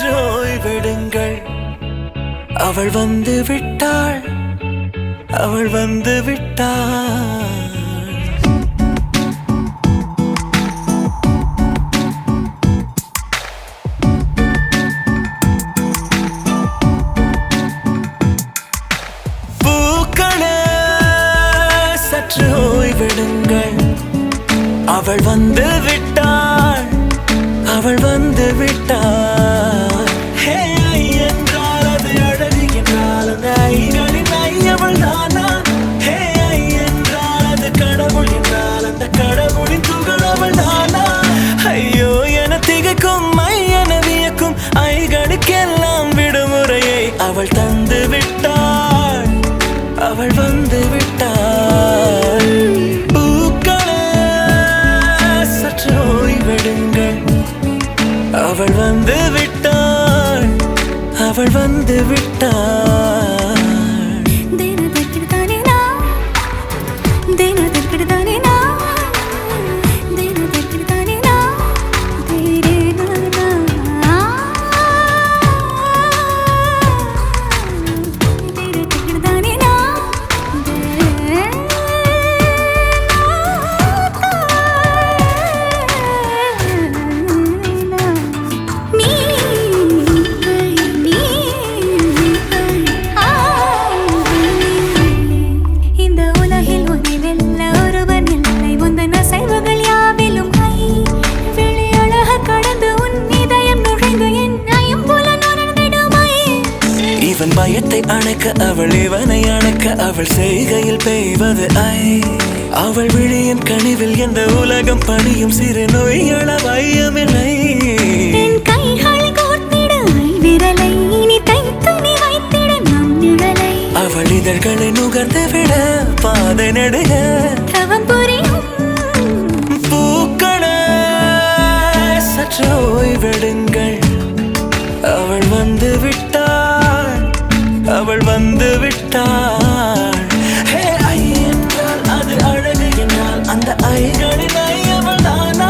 சற்று ஓய்வெடுங்கள். அவள் வந்து விட்டாள், அவள் வந்து விட்டாள். பூக்களே சற்று ஓய்வெடுங்கள். அவள் வந்து விட்டாள், அவள் வந்து விட்டாள். ஹே ஐ என்றால் அது அழகு என்றால் அந்த ஐகளின் ஐ அவள் தானா? ஹே ஐ என்றால் அது கடவுள் என்றால் அந்த கடவுளின் துகள் அவள் தானா? ஐயோ என திகைக்கும் ஐ என வியக்கும் ஐகளுக்கெல்லாம் விடுமுறையை அவள் தந்து விட்டாள், அவள் வந்து விட்டாள். பூக்களே சற்று ஓய்வெடுங்கள். அவள் வந்து விட்டாள், அவள் வந்து விட்டாள். இவன் பயத்தை அணைக்க அவள் இவனை அணைக்க அவள் செய்கையில் பெய்வது ஐ. அவள் விழியின் கனிவில் எந்த உலகம் பணியும் சிறு நோய்கள வையமில்லை. அவள் இதழ்களை நுகர்ந்து விட பாதை நடுக பூக்களே சற்று ஓய்வெடுங்கள். அவள் வந்து விட்டாள், அவள் வந்து விட்டாள். ஹே ஐ என்றால் அது அழகு என்றால் அந்த ஐகளின் ஐ அவள் தானா?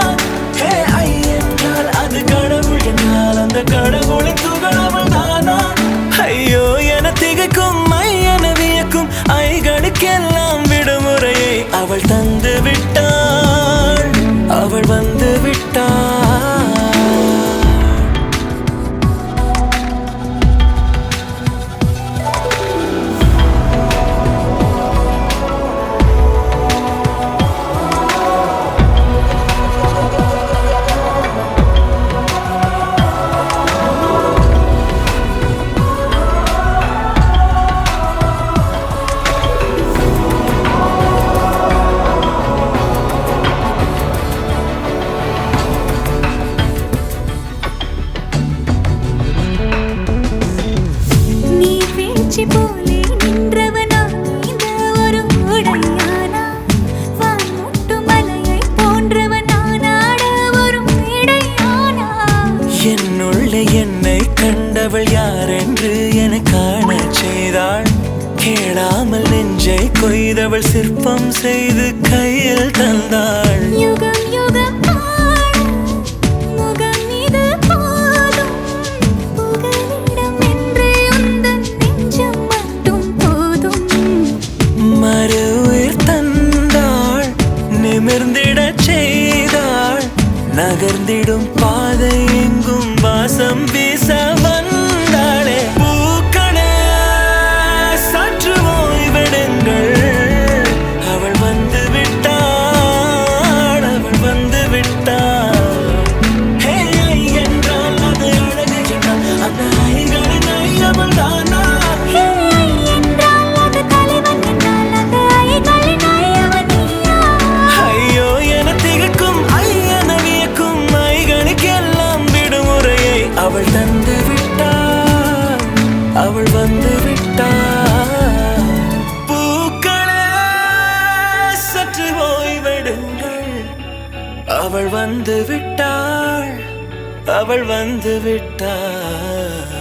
ஹே ஐ என்றால் அது கடவுள் என்றால் அந்த கடவுளின் துகள் அவள் தானா? ஐயோ என திகைக்கும் ஐ என வியக்கும் ஐகளுக்கெல்லாம் விடுமுறையை அவள் தந்து விட்டாள், அவள் வந்து விட்டாள். போலே நின்றவனா இந்த ஒரு உடையானா? வான்முட்டு மலையை போன்றவனானாட ஒரு மேடையானா? என்னுள்ளே என்னை கண்டவள் யாரென்று என காண செய்தாள். கேளாமல் நெஞ்சை கொய்தவள் சிற்பம் செய்து கையில் தந்தாள். யுகம் யுகம் நகர்ந்திடும் பாதை எங்கும் வாசம் வீச வந்தாளே. பூக்களே சற்று ஓய்வெடுங்கள். அவள் வந்து விட்டாள், அவள் வந்து விட்டாள். ஹே ஐ என்றால் அது அழகு என்றால் அந்த ஐகளின் ஐ அவள் தானா? ஹே ஐ என்றால் அது தலைவன் என்றால் அந்த ஐகளின் ஐ அவன் நீயா? ஐயோ என திகைக்கும் ஐ என வியக்கும் ஐகளுக்கெல்லாம் விடுமுறையை அவள் தந்து விட்டாள், அவள் வந்து விட்டாள். பூக்களே சற்று ஓய்வெடுங்கள். அவள் வந்து விட்டாள், அவள் வந்து விட்டாள்.